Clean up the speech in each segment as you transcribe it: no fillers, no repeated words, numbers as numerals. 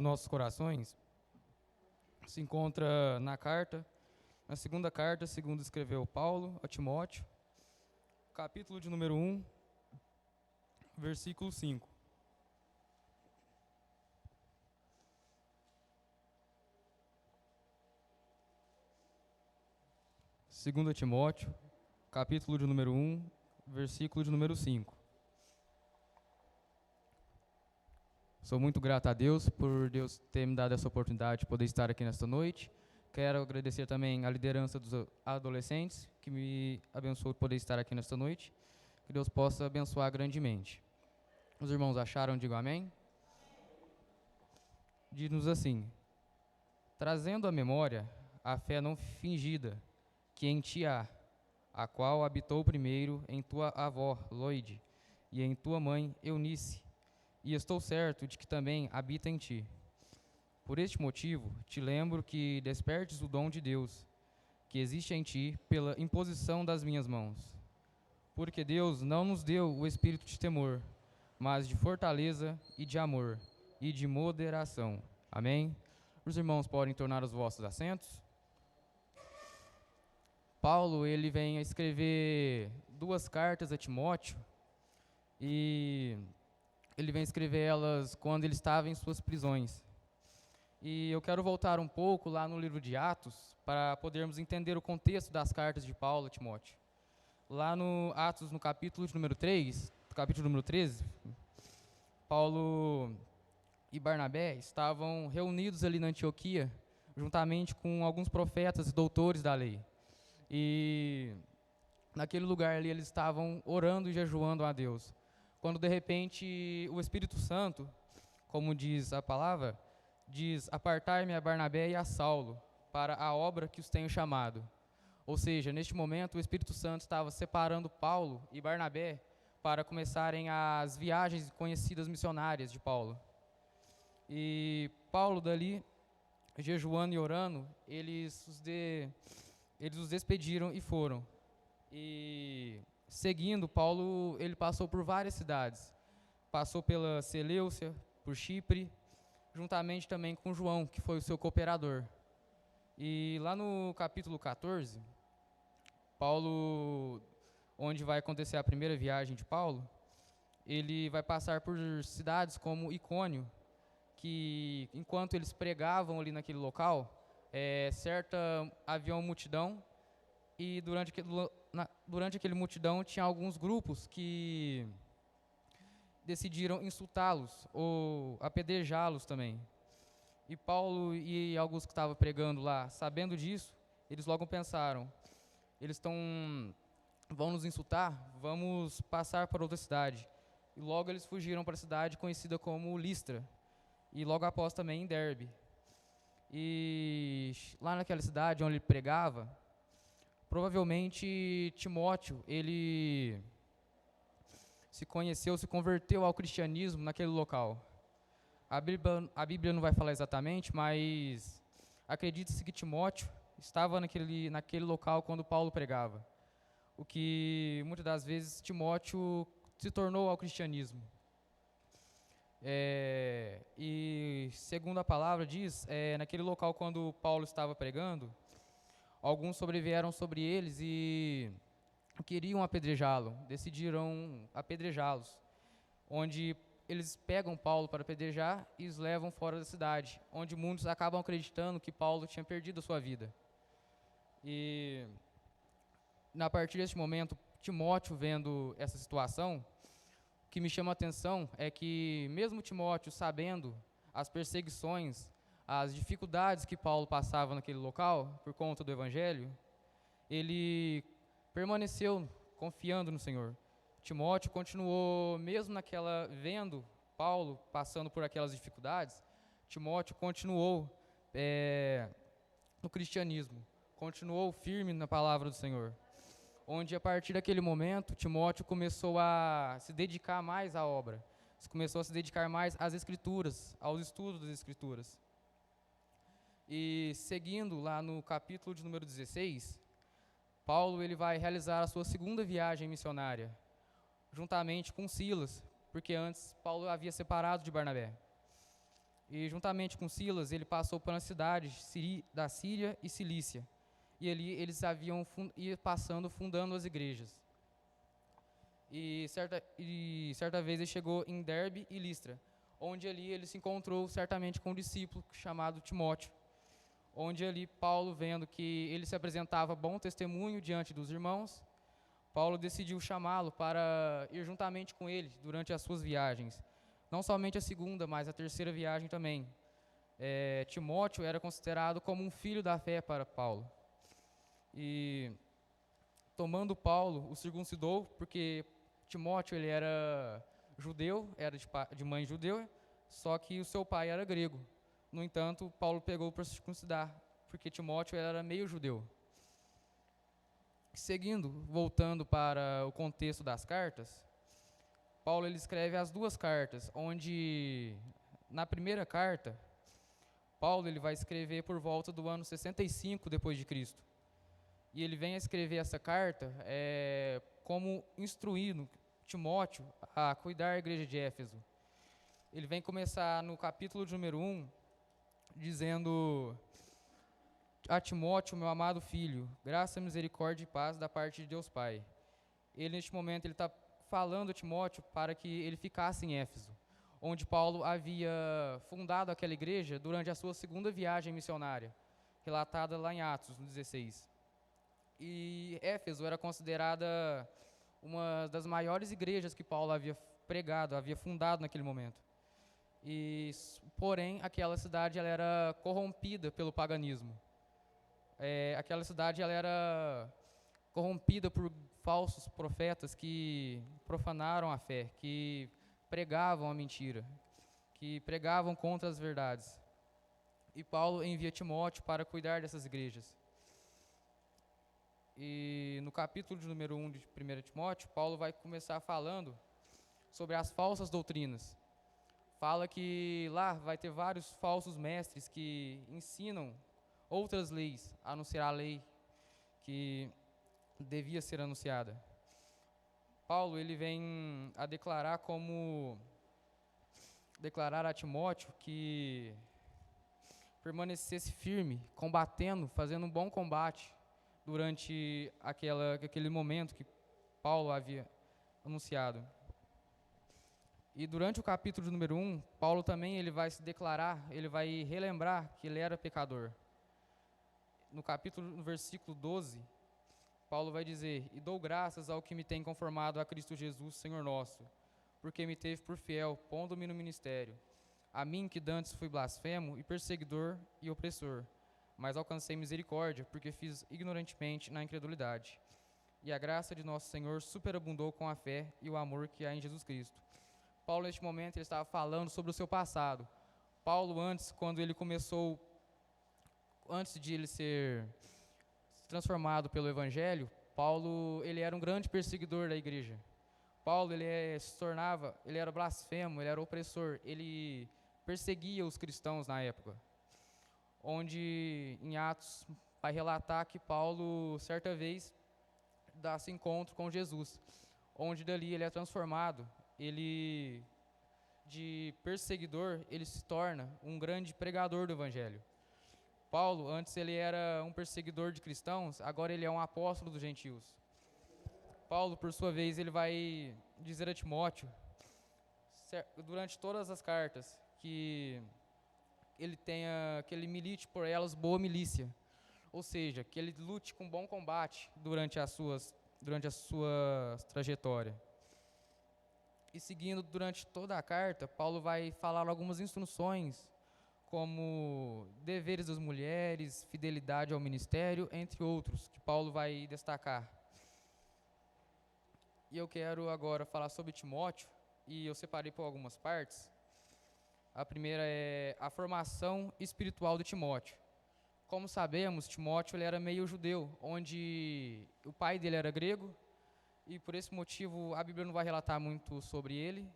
nossos corações se encontra na segunda carta, segundo escreveu Paulo a Timóteo, capítulo de número 1, versículo 5. Segunda Timóteo, capítulo de número 1, versículo de número 5. Sou muito grato a Deus por Deus ter me dado essa oportunidade de poder estar aqui nesta noite. Quero agradecer também a liderança dos adolescentes que me abençoou de poder estar aqui nesta noite. Que Deus possa abençoar grandemente. Os irmãos acharam? Digo amém. Diz-nos assim: trazendo à memória a fé não fingida que em ti há, a qual habitou primeiro em tua avó Loide e em tua mãe Eunice, e estou certo de que também habita em ti. Por este motivo, te lembro que despertes o dom de Deus, que existe em ti pela imposição das minhas mãos. Porque Deus não nos deu o espírito de temor, mas de fortaleza e de amor e de moderação. Amém? Os irmãos podem tornar os vossos assentos. Paulo, ele vem a escrever 2 cartas a Timóteo, e ele vem escrever elas quando ele estava em suas prisões. E eu quero voltar um pouco lá no livro de Atos, para podermos entender o contexto das cartas de Paulo a Timóteo. Lá no Atos, no capítulo de número 3, capítulo número 13, Paulo e Barnabé estavam reunidos ali na Antioquia, juntamente com alguns profetas e doutores da lei. E naquele lugar ali eles estavam orando e jejuando a Deus. Quando de repente o Espírito Santo, como diz a palavra, diz: apartai-me a Barnabé e a Saulo para a obra que os tenho chamado. Ou seja, neste momento o Espírito Santo estava separando Paulo e Barnabé para começarem as viagens conhecidas missionárias de Paulo. E Paulo dali, jejuando e orando, eles os despediram e foram. E seguindo, Paulo, ele passou por várias cidades. Passou pela Seleucia, por Chipre, juntamente também com João, que foi o seu cooperador. E lá no capítulo 14, Paulo, onde vai acontecer a primeira viagem de Paulo, ele vai passar por cidades como Icônio, que enquanto eles pregavam ali naquele local, certa havia uma multidão, e durante aquele multidão tinha alguns grupos que decidiram insultá-los ou apedrejá-los também. E Paulo e alguns que estavam pregando lá, sabendo disso, eles logo pensaram: eles vão nos insultar, vamos passar para outra cidade. E logo eles fugiram para a cidade conhecida como Listra, e logo após também em Derbe. E lá naquela cidade onde ele pregava, provavelmente Timóteo, ele se converteu ao cristianismo naquele local. A Bíblia não vai falar exatamente, mas acredita-se que Timóteo estava naquele local quando Paulo pregava. O que muitas das vezes Timóteo se tornou ao cristianismo. E segundo a palavra diz, naquele local quando Paulo estava pregando, alguns sobrevieram sobre eles e queriam apedrejá-lo, decidiram apedrejá-los, onde eles pegam Paulo para apedrejar e os levam fora da cidade, onde muitos acabam acreditando que Paulo tinha perdido a sua vida. E a partir deste momento, Timóteo, vendo essa situação, o que me chama a atenção é que mesmo Timóteo sabendo as perseguições, as dificuldades que Paulo passava naquele local por conta do evangelho, ele permaneceu confiando no Senhor. Timóteo continuou, mesmo vendo Paulo passando por aquelas dificuldades, Timóteo continuou no cristianismo, continuou firme na palavra do Senhor. Onde a partir daquele momento, Timóteo começou a se dedicar mais à obra, começou a se dedicar mais às Escrituras, aos estudos das Escrituras. E seguindo lá no capítulo de número 16, Paulo ele vai realizar a sua segunda viagem missionária, juntamente com Silas, porque antes Paulo havia separado de Barnabé. E juntamente com Silas, ele passou pelas cidades da Síria e Cilícia. E ali eles haviam ido passando, fundando as igrejas. E certa vez ele chegou em Derbe e Listra, onde ali ele se encontrou certamente com um discípulo chamado Timóteo, onde ali Paulo, vendo que ele se apresentava bom testemunho diante dos irmãos, Paulo decidiu chamá-lo para ir juntamente com ele durante as suas viagens. Não somente a segunda, mas a terceira viagem também. Timóteo era considerado como um filho da fé para Paulo. E tomando Paulo, o circuncidou, porque Timóteo ele era judeu, era de mãe judeu, só que o seu pai era grego. No entanto, Paulo pegou para circuncidar, porque Timóteo era meio judeu. Seguindo, voltando para o contexto das cartas, Paulo ele escreve as duas cartas, onde na primeira carta, Paulo ele vai escrever por volta do ano 65 depois de Cristo. E ele vem a escrever essa carta como instruindo Timóteo a cuidar da igreja de Éfeso. Ele vem começar no capítulo de número 1, dizendo: a Timóteo, meu amado filho, graça, misericórdia e paz da parte de Deus Pai. Ele, neste momento, ele está falando a Timóteo para que ele ficasse em Éfeso, onde Paulo havia fundado aquela igreja durante a sua segunda viagem missionária, relatada lá em Atos, no 16. E Éfeso era considerada uma das maiores igrejas que Paulo havia pregado, havia fundado naquele momento. Porém, aquela cidade ela era corrompida pelo paganismo. Aquela cidade ela era corrompida por falsos profetas que profanaram a fé, que pregavam a mentira, que pregavam contra as verdades. E Paulo envia Timóteo para cuidar dessas igrejas. E no capítulo de número 1 de 1 Timóteo, Paulo vai começar falando sobre as falsas doutrinas. Fala que lá vai ter vários falsos mestres que ensinam outras leis, a não ser a lei que devia ser anunciada. Paulo ele vem a declarar a Timóteo que permanecesse firme, combatendo, fazendo um bom combate durante aquele momento que Paulo havia anunciado. E durante o capítulo de número 1, Paulo também ele vai se declarar, ele vai relembrar que ele era pecador. No versículo 12, Paulo vai dizer: e dou graças ao que me tem conformado a Cristo Jesus, Senhor nosso, porque me teve por fiel, pondo-me no ministério. A mim que dantes fui blasfemo e perseguidor e opressor, mas alcancei misericórdia, porque fiz ignorantemente na incredulidade. E a graça de nosso Senhor superabundou com a fé e o amor que há em Jesus Cristo. Paulo, neste momento, ele estava falando sobre o seu passado. Paulo, antes de ele ser transformado pelo Evangelho, Paulo, ele era um grande perseguidor da igreja. Paulo, ele era blasfemo, ele era opressor, ele perseguia os cristãos na época. Onde em Atos vai relatar que Paulo, certa vez, dá-se encontro com Jesus, onde dali ele é transformado, ele de perseguidor, ele se torna um grande pregador do Evangelho. Paulo, antes ele era um perseguidor de cristãos, agora ele é um apóstolo dos gentios. Paulo, por sua vez, ele vai dizer a Timóteo, durante todas as cartas, que ele milite por elas boa milícia, ou seja, que ele lute com bom combate durante a sua trajetória. E seguindo durante toda a carta, Paulo vai falar algumas instruções, como deveres das mulheres, fidelidade ao ministério, entre outros, que Paulo vai destacar. E eu quero agora falar sobre Timóteo, e eu separei por algumas partes. A primeira é a formação espiritual de Timóteo. Como sabemos, Timóteo ele era meio judeu, onde o pai dele era grego, e por esse motivo a Bíblia não vai relatar muito sobre ele,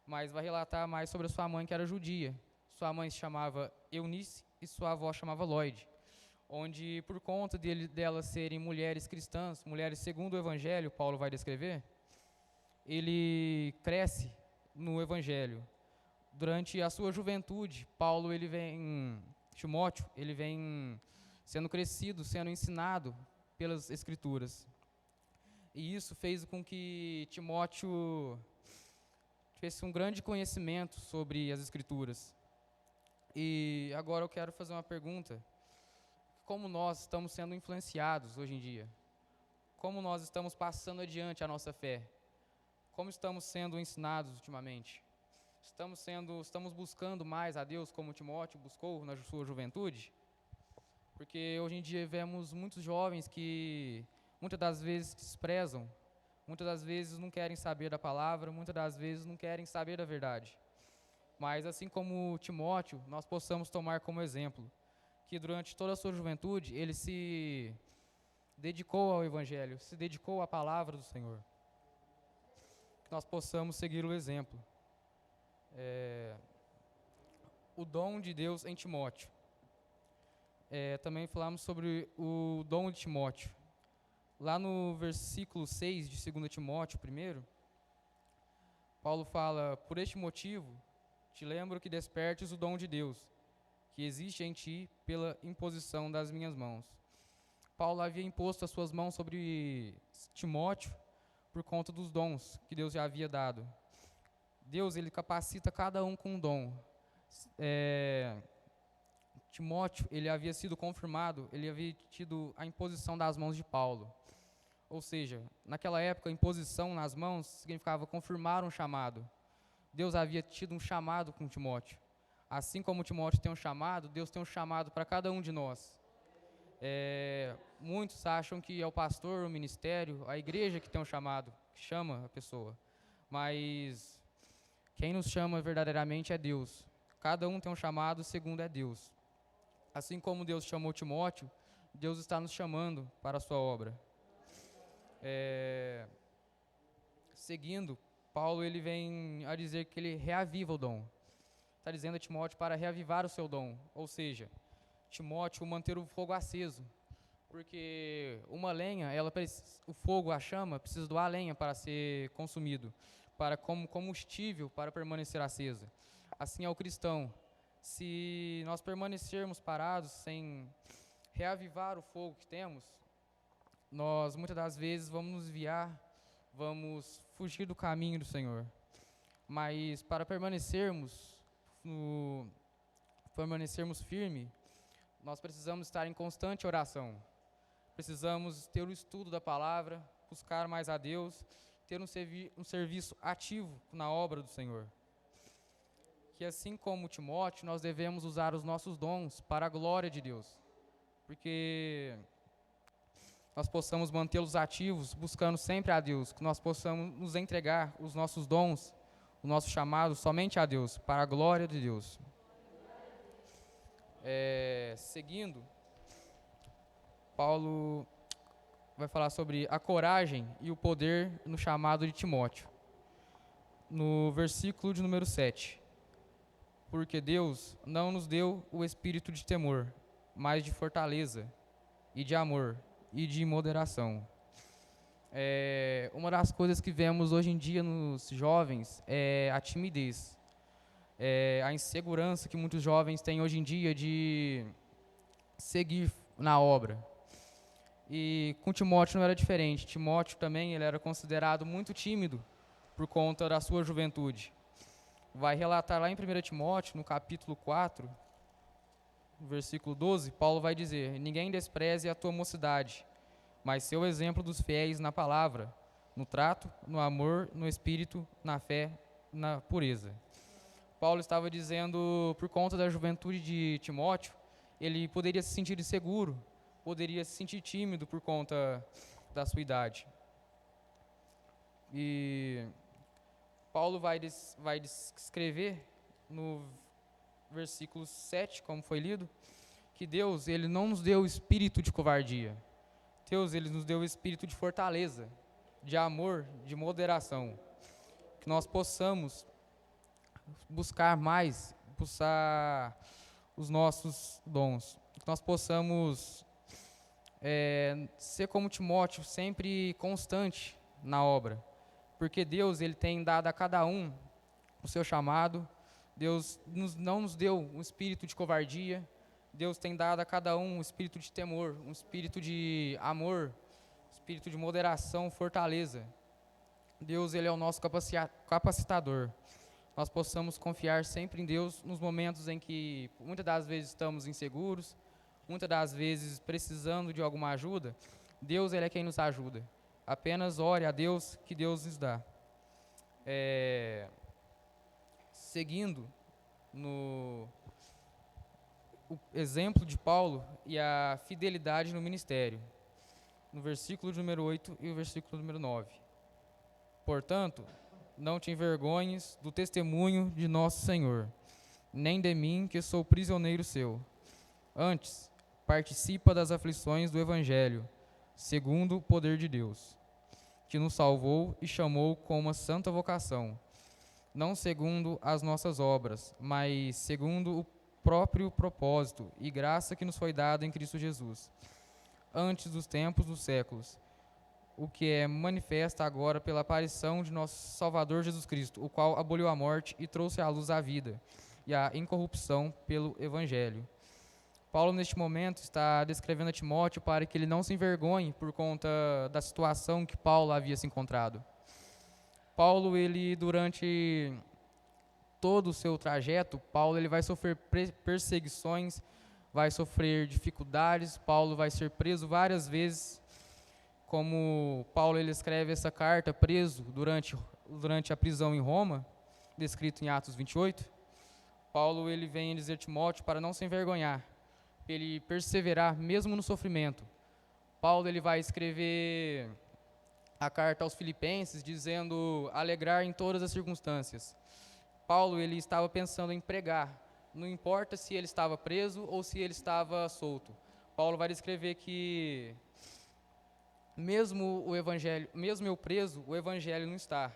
mas vai relatar mais sobre a sua mãe, que era judia. Sua mãe se chamava Eunice e sua avó chamava Lloyd, onde por conta delas serem mulheres cristãs, mulheres segundo o Evangelho, Paulo vai descrever, ele cresce no Evangelho. Durante a sua juventude, Timóteo, ele vem sendo crescido, sendo ensinado pelas Escrituras. E isso fez com que Timóteo tivesse um grande conhecimento sobre as Escrituras. E agora eu quero fazer uma pergunta. Como nós estamos sendo influenciados hoje em dia? Como nós estamos passando adiante a nossa fé? Como estamos sendo ensinados ultimamente? Estamos buscando mais a Deus como Timóteo buscou na sua juventude? Porque hoje em dia vemos muitos jovens que muitas das vezes desprezam, muitas das vezes não querem saber da palavra, muitas das vezes não querem saber da verdade. Mas assim como Timóteo, nós possamos tomar como exemplo que durante toda a sua juventude ele se dedicou ao Evangelho, se dedicou à palavra do Senhor. Que nós possamos seguir o exemplo. O dom de Deus em Timóteo. Também falamos sobre o dom de Timóteo. Lá no versículo 6 de 2 Timóteo, primeiro, Paulo fala: por este motivo, te lembro que despertes o dom de Deus, que existe em ti pela imposição das minhas mãos. Paulo havia imposto as suas mãos sobre Timóteo por conta dos dons que Deus já havia dado. Deus, ele capacita cada um com um dom. Timóteo, ele havia sido confirmado, ele havia tido a imposição das mãos de Paulo. Ou seja, naquela época, a imposição nas mãos significava confirmar um chamado. Deus havia tido um chamado com Timóteo. Assim como Timóteo tem um chamado, Deus tem um chamado para cada um de nós. Muitos acham que é o pastor, o ministério, a igreja que tem um chamado, que chama a pessoa. Mas quem nos chama verdadeiramente é Deus. Cada um tem um chamado, segundo é Deus. Assim como Deus chamou Timóteo, Deus está nos chamando para a sua obra. Seguindo, Paulo ele vem a dizer que ele reaviva o dom. Está dizendo a Timóteo para reavivar o seu dom. Ou seja, Timóteo manter o fogo aceso. Porque uma lenha, o fogo, a chama, precisa doar lenha para ser consumido, para como combustível para permanecer acesa. Assim é o cristão. Se nós permanecermos parados sem reavivar o fogo que temos, nós muitas das vezes vamos nos desviar, vamos fugir do caminho do Senhor. Mas para permanecermos firmes, nós precisamos estar em constante oração. Precisamos ter o estudo da palavra, buscar mais a Deus, ter um serviço ativo na obra do Senhor. Que assim como Timóteo, nós devemos usar os nossos dons para a glória de Deus. Porque nós possamos mantê-los ativos, buscando sempre a Deus, que nós possamos nos entregar os nossos dons, o nosso chamado somente a Deus, para a glória de Deus. Seguindo, Paulo vai falar sobre a coragem e o poder no chamado de Timóteo. No versículo de número 7. Porque Deus não nos deu o espírito de temor, mas de fortaleza, e de amor, e de moderação. Uma das coisas que vemos hoje em dia nos jovens é a timidez. A insegurança que muitos jovens têm hoje em dia de seguir na obra. E com Timóteo não era diferente. Timóteo também ele era considerado muito tímido por conta da sua juventude. Vai relatar lá em 1 Timóteo, no capítulo 4, no versículo 12, Paulo vai dizer: ninguém despreze a tua mocidade, mas seu exemplo dos fiéis na palavra, no trato, no amor, no espírito, na fé, na pureza. Paulo estava dizendo, por conta da juventude de Timóteo, ele poderia se sentir inseguro, poderia se sentir tímido por conta da sua idade. E Paulo vai descrever no versículo 7, como foi lido, que Deus ele não nos deu o espírito de covardia. Deus ele nos deu o espírito de fortaleza, de amor, de moderação. Que nós possamos buscar os nossos dons. Que nós possamos ser como Timóteo, sempre constante na obra. Porque Deus ele tem dado a cada um o seu chamado, Deus não nos deu um espírito de covardia. Deus tem dado a cada um um espírito de temor, um espírito de amor, um espírito de moderação, fortaleza. Deus, ele é o nosso capacitador. Nós possamos confiar sempre em Deus nos momentos em que muitas das vezes estamos inseguros, muitas das vezes precisando de alguma ajuda. Deus, ele é quem nos ajuda. Apenas ore a Deus que Deus nos dá. Seguindo no o exemplo de Paulo e a fidelidade no ministério, no versículo número 8 e o versículo número 9. Portanto, não te envergonhes do testemunho de nosso Senhor, nem de mim, que sou prisioneiro seu. Antes, participa das aflições do Evangelho, segundo o poder de Deus, que nos salvou e chamou com uma santa vocação, não segundo as nossas obras, mas segundo o próprio propósito e graça que nos foi dada em Cristo Jesus, antes dos tempos dos séculos, o que é manifesta agora pela aparição de nosso Salvador Jesus Cristo, o qual aboliu a morte e trouxe à luz a vida e a incorrupção pelo Evangelho. Paulo, neste momento, está descrevendo a Timóteo para que ele não se envergonhe por conta da situação que Paulo havia se encontrado. Paulo, ele, durante todo o seu trajeto, Paulo ele vai sofrer perseguições, vai sofrer dificuldades, Paulo vai ser preso várias vezes. Como Paulo ele escreve essa carta preso durante a prisão em Roma, descrito em Atos 28, Paulo ele vem dizer a Timóteo para não se envergonhar, ele perseverar mesmo no sofrimento. Paulo ele vai escrever a carta aos Filipenses dizendo alegrar em todas as circunstâncias. Paulo ele estava pensando em pregar, não importa se ele estava preso ou se ele estava solto. Paulo vai descrever que mesmo eu preso, o evangelho não está.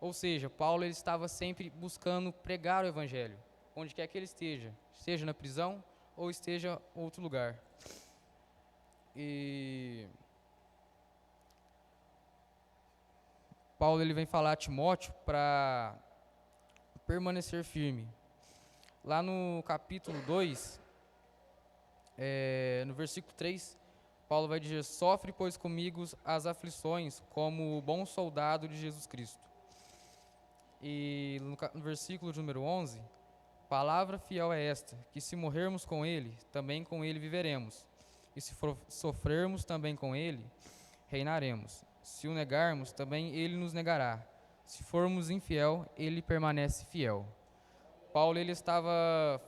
Ou seja, Paulo ele estava sempre buscando pregar o evangelho, onde quer que ele esteja, seja na prisão ou esteja em outro lugar. E Paulo ele vem falar a Timóteo para permanecer firme. Lá no capítulo 2, no versículo 3, Paulo vai dizer: sofre, pois, comigo as aflições, como bom soldado de Jesus Cristo. E no versículo de número 11, palavra fiel é esta, que se morrermos com ele, também com ele viveremos. E se sofrermos também com ele, reinaremos. Se o negarmos, também ele nos negará. Se formos infiel, ele permanece fiel. Paulo ele estava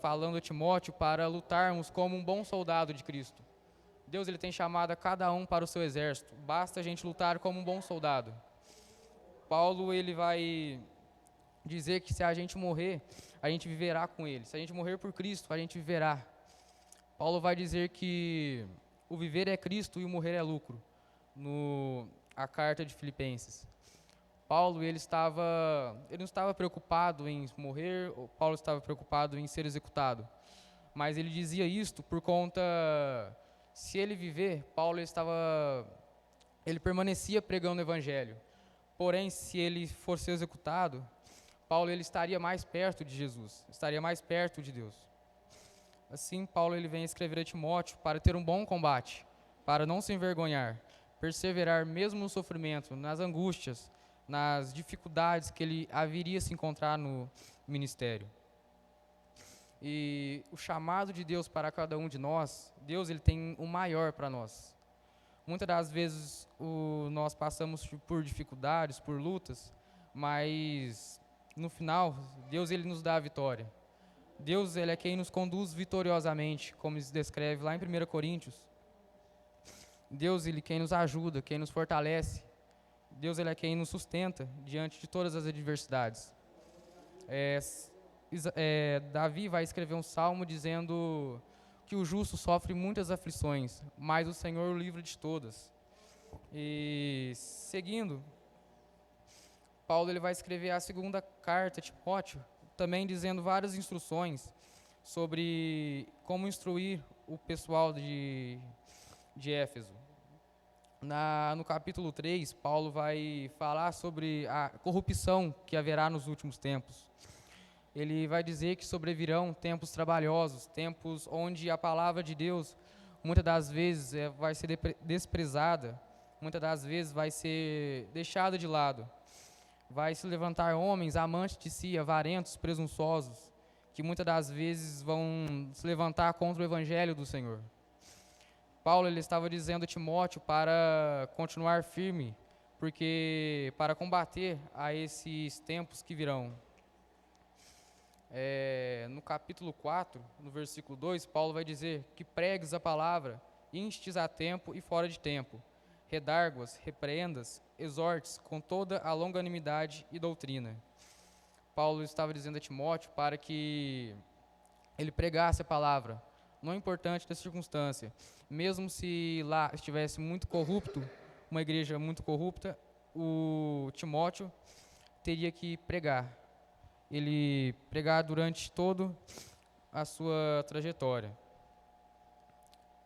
falando a Timóteo para lutarmos como um bom soldado de Cristo. Deus ele tem chamado a cada um para o seu exército. Basta a gente lutar como um bom soldado. Paulo ele vai dizer que se a gente morrer, a gente viverá com ele. Se a gente morrer por Cristo, a gente viverá. Paulo vai dizer que o viver é Cristo e o morrer é lucro. A carta de Filipenses. Paulo ele não estava preocupado em morrer, Paulo estava preocupado em ser executado. Mas ele dizia isto por conta, se ele viver, Paulo ele permanecia pregando o evangelho. Porém, se ele fosse executado, Paulo ele estaria mais perto de Jesus, estaria mais perto de Deus. Assim, Paulo ele vem escrever a Timóteo para ter um bom combate, para não se envergonhar, perseverar mesmo no sofrimento, nas angústias, nas dificuldades que ele haveria se encontrar no ministério. E o chamado de Deus para cada um de nós, Deus ele tem o maior para nós. Muitas das vezes nós passamos por dificuldades, por lutas, mas no final, Deus ele nos dá a vitória. Deus ele é quem nos conduz vitoriosamente, como se descreve lá em 1 Coríntios. Deus ele é quem nos ajuda, quem nos fortalece. Deus ele é quem nos sustenta diante de todas as adversidades. Davi vai escrever um salmo dizendo que o justo sofre muitas aflições, mas o Senhor o livra de todas. E seguindo, Paulo ele vai escrever a segunda carta a Timóteo, também dizendo várias instruções sobre como instruir o pessoal de Éfeso. No capítulo 3, Paulo vai falar sobre a corrupção que haverá nos últimos tempos. Ele vai dizer que sobrevirão tempos trabalhosos, tempos onde a palavra de Deus muitas das vezes vai ser desprezada, muitas das vezes vai ser deixada de lado. Vai se levantar homens amantes de si, avarentos, presunçosos, que muitas das vezes vão se levantar contra o evangelho do Senhor. Paulo ele estava dizendo a Timóteo para continuar firme, porque para combater a esses tempos que virão. No capítulo 4, no versículo 2, Paulo vai dizer que pregues a palavra, instes a tempo e fora de tempo, redarguas, repreendas, exortes com toda a longanimidade e doutrina. Paulo estava dizendo a Timóteo para que ele pregasse a palavra, não importante da circunstância, mesmo se lá estivesse muito corrupto, uma igreja muito corrupta, o Timóteo teria que pregar. Ele pregar durante toda a sua trajetória.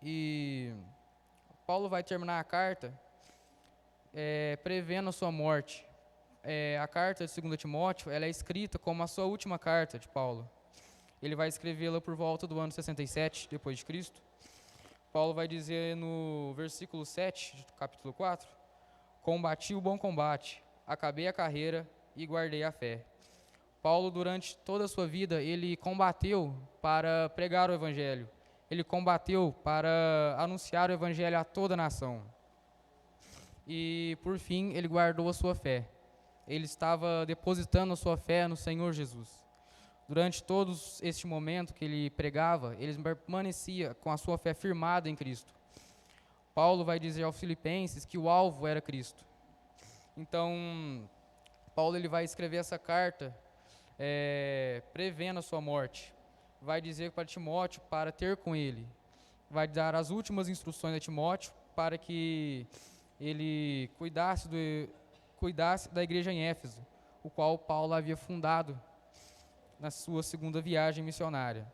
E Paulo vai terminar a carta prevendo a sua morte. A carta de 2 Timóteo ela é escrita como a sua última carta de Paulo. Ele vai escrevê-la por volta do ano 67 depois de Cristo. Paulo vai dizer no versículo 7 do capítulo 4: combati o bom combate, acabei a carreira e guardei a fé. Paulo, durante toda a sua vida, ele combateu para pregar o evangelho. Ele combateu para anunciar o evangelho a toda a nação. E, por fim, ele guardou a sua fé. Ele estava depositando a sua fé no Senhor Jesus. Durante todo este momento que ele pregava, ele permanecia com a sua fé firmada em Cristo. Paulo vai dizer aos Filipenses que o alvo era Cristo. Então, Paulo ele vai escrever essa carta prevendo a sua morte. Vai dizer para Timóteo para ter com ele. Vai dar as últimas instruções a Timóteo para que ele cuidasse da igreja em Éfeso, o qual Paulo havia fundado na sua segunda viagem missionária.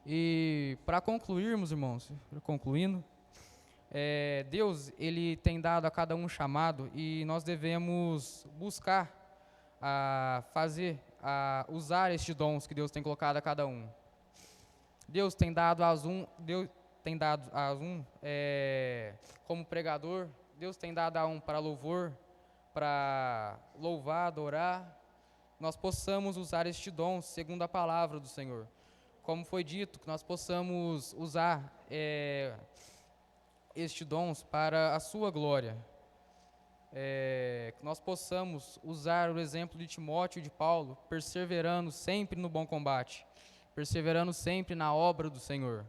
E para concluirmos, irmãos, concluindo, Deus ele tem dado a cada um chamado e nós devemos buscar usar estes dons que Deus tem colocado a cada um. Deus tem dado a um como pregador, Deus tem dado a um para louvor, para louvar, adorar. Nós possamos usar este dom segundo a palavra do Senhor. Como foi dito, que nós possamos usar estes dons para a sua glória. Que nós possamos usar o exemplo de Timóteo e de Paulo, perseverando sempre no bom combate, perseverando sempre na obra do Senhor.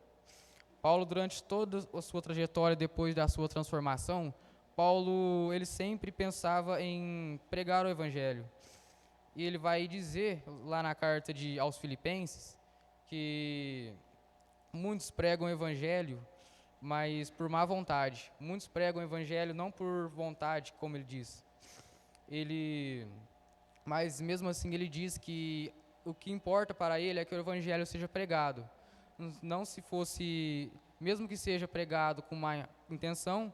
Paulo, durante toda a sua trajetória depois da sua transformação, Paulo ele sempre pensava em pregar o evangelho. E ele vai dizer lá na carta aos Filipenses que muitos pregam o evangelho, mas por má vontade. Muitos pregam o evangelho não por vontade, como ele diz. Mas mesmo assim ele diz que o que importa para ele é que o evangelho seja pregado. Não se fosse, mesmo que seja pregado com má intenção,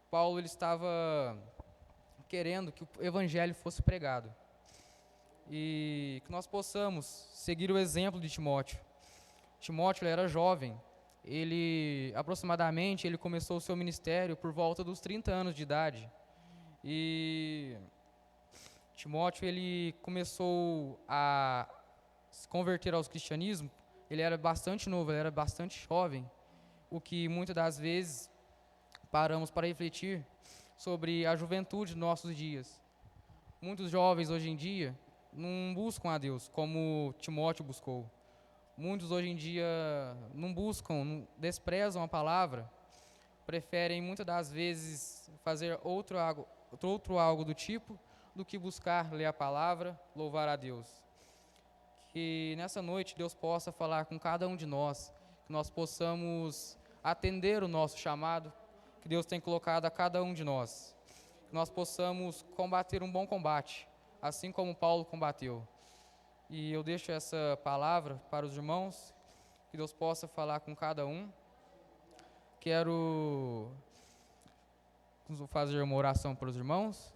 Paulo ele estava querendo que o evangelho fosse pregado. E que nós possamos seguir o exemplo de Timóteo. Timóteo ele era jovem. Aproximadamente, ele começou o seu ministério por volta dos 30 anos de idade. E Timóteo, ele começou a se converter ao cristianismo. Ele era bastante novo, ele era bastante jovem. O que muitas das vezes paramos para refletir sobre a juventude dos nossos dias. Muitos jovens hoje em dia não buscam a Deus como Timóteo buscou. Muitos hoje em dia não buscam, desprezam a palavra, preferem muitas das vezes fazer outro algo do tipo, do que buscar ler a palavra, louvar a Deus. Que nessa noite Deus possa falar com cada um de nós, que nós possamos atender o nosso chamado, que Deus tem colocado a cada um de nós. Que nós possamos combater um bom combate, assim como Paulo combateu. E eu deixo essa palavra para os irmãos, que Deus possa falar com cada um. Quero fazer uma oração para os irmãos.